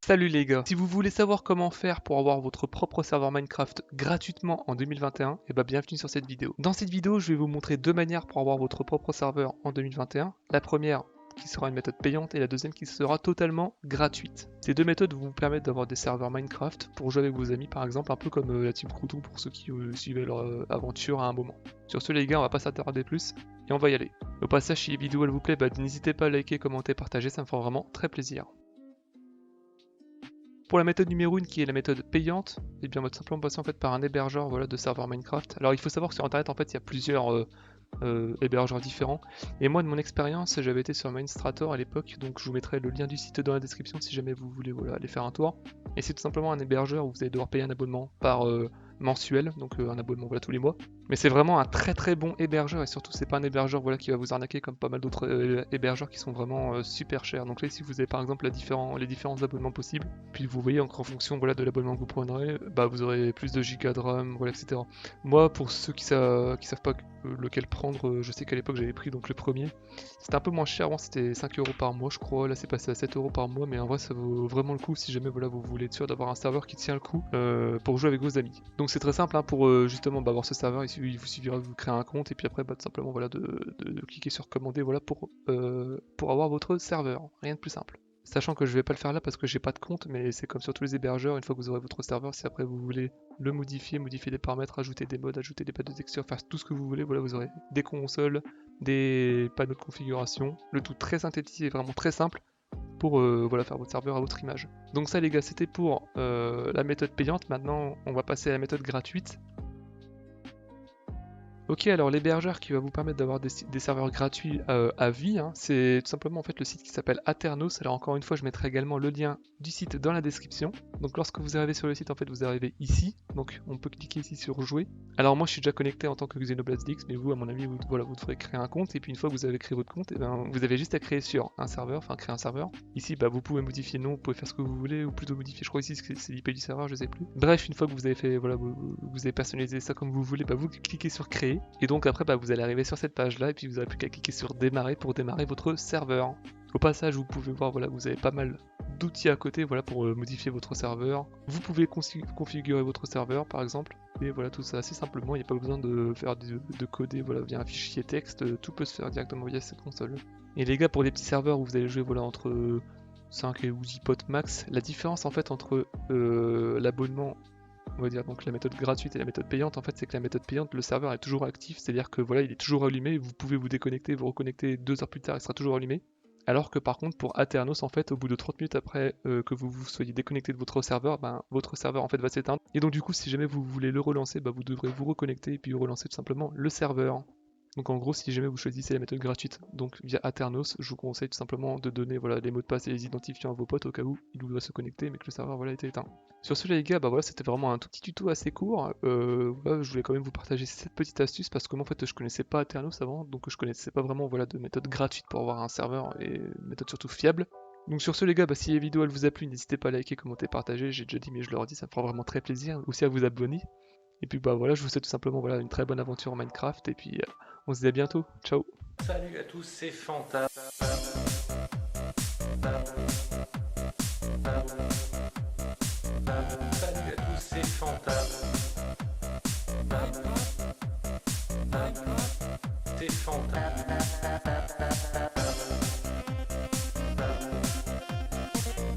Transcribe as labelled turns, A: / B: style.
A: Salut les gars, si vous voulez savoir comment faire pour avoir votre propre serveur Minecraft gratuitement en 2021, et bah bienvenue sur cette vidéo. Dans cette vidéo, je vais vous montrer deux manières pour avoir votre propre serveur en 2021. La première qui sera une méthode payante et la deuxième qui sera totalement gratuite. Ces deux méthodes vont vous permettre d'avoir des serveurs Minecraft pour jouer avec vos amis par exemple, un peu comme la Team Crouton pour ceux qui suivaient leur aventure à un moment. Sur ce les gars, on va pas s'attarder plus et on va y aller. Au passage, si la vidéo elle vous plaît, bah, n'hésitez pas à liker, commenter, partager, ça me fera vraiment très plaisir. Pour la méthode numéro 1 qui est la méthode payante, et bien on va tout simplement passer en fait par un hébergeur voilà, de serveur Minecraft. Alors il faut savoir que sur internet en fait il y a plusieurs hébergeurs différents. Et moi de mon expérience j'avais été sur Minestrator à l'époque, donc je vous mettrai le lien du site dans la description si jamais vous voulez voilà, aller faire un tour. Et c'est tout simplement un hébergeur où vous allez devoir payer un abonnement par mensuel, donc un abonnement voilà, tous les mois. Mais c'est vraiment un très bon hébergeur et surtout c'est pas un hébergeur voilà, qui va vous arnaquer comme pas mal d'autres hébergeurs qui sont vraiment super chers. Donc là ici vous avez par exemple les différents abonnements possibles, puis vous voyez encore en fonction voilà, de l'abonnement que vous prendrez, bah, vous aurez plus de giga de RAM, voilà, etc. Moi pour ceux qui savent pas lequel prendre, je sais qu'à l'époque j'avais pris donc le premier. C'était un peu moins cher, avant c'était 5 € par mois je crois, là c'est passé à 7 € par mois, mais en vrai ça vaut vraiment le coup si jamais voilà, vous voulez être sûr d'avoir un serveur qui tient le coup pour jouer avec vos amis. Donc c'est très simple hein, pour justement bah, avoir ce serveur, il vous suffira de vous créer un compte et puis après bah, tout simplement voilà, de cliquer sur commander voilà, pour avoir votre serveur, rien de plus simple. Sachant que je vais pas le faire là parce que j'ai pas de compte, mais c'est comme sur tous les hébergeurs, une fois que vous aurez votre serveur, si après vous voulez le modifier des paramètres, ajouter des mods, ajouter des pattes de texture, faire tout ce que vous voulez, voilà, vous aurez des consoles, des panneaux de configuration, le tout très synthétisé et vraiment très simple pour voilà, faire votre serveur à votre image. Donc ça les gars, c'était pour la méthode payante. Maintenant, on va passer à la méthode gratuite. Ok, alors l'hébergeur qui va vous permettre d'avoir des serveurs gratuits à vie, hein, c'est tout simplement en fait le site qui s'appelle Aternos. Alors encore une fois, je mettrai également le lien du site dans la description. Donc lorsque vous arrivez sur le site, en fait, vous arrivez ici. Donc on peut cliquer ici sur jouer. Alors moi, je suis déjà connecté en tant que Xenoblade X, mais vous, à mon avis, voilà, vous devrez créer un compte. Et puis une fois que vous avez créé votre compte, et ben, vous avez juste à créer sur un serveur, enfin créer un serveur. Ici, bah, vous pouvez modifier le nom, vous pouvez faire ce que vous voulez, ou plutôt modifier, je crois ici c'est l'IP du serveur, je sais plus. Bref, une fois que vous avez fait, voilà, vous avez personnalisé ça comme vous voulez, bah, vous cliquez sur créer. Et donc après, bah, vous allez arriver sur cette page là et puis vous n'avez plus qu'à cliquer sur démarrer pour démarrer votre serveur. Au passage, vous pouvez voir, voilà, vous avez pas mal d'outils à côté voilà, pour modifier votre serveur. Vous pouvez configurer votre serveur par exemple. Et voilà, tout ça assez simplement, il n'y a pas besoin de faire de coder voilà, via un fichier texte, tout peut se faire directement via cette console. Et les gars, pour les petits serveurs où vous allez jouer voilà, entre 5 et 10 potes max, la différence en fait entre l'abonnement, on va dire donc la méthode gratuite et la méthode payante, en fait c'est que la méthode payante, le serveur est toujours actif, c'est-à-dire que voilà, il est toujours allumé, vous pouvez vous déconnecter, vous reconnecter 2 heures plus tard, il sera toujours allumé. Alors que par contre pour Aternos, en fait, au bout de 30 minutes après que vous vous soyez déconnecté de votre serveur, ben, votre serveur en fait va s'éteindre. Et donc du coup, si jamais vous voulez le relancer, ben, vous devrez vous reconnecter et puis relancer tout simplement le serveur. Donc en gros, si jamais vous choisissez la méthode gratuite, donc via Aternos, je vous conseille tout simplement de donner voilà, les mots de passe et les identifiants à vos potes au cas où il doit se connecter mais que le serveur voilà, était éteint. Sur ce les gars, bah voilà, c'était vraiment un tout petit tuto assez court. Voilà, je voulais quand même vous partager cette petite astuce parce que moi en fait je connaissais pas Aternos avant, donc je connaissais pas vraiment voilà, de méthode gratuite pour avoir un serveur et une méthode surtout fiable. Donc sur ce les gars, bah, si la vidéo elle vous a plu, n'hésitez pas à liker, commenter, partager, j'ai déjà dit mais je le redis, ça me fera vraiment très plaisir. Aussi à vous abonner. Et puis bah voilà, je vous souhaite tout simplement voilà, une très bonne aventure en Minecraft et puis on se dit à bientôt. Ciao.
B: Salut à tous, c'est Fanta.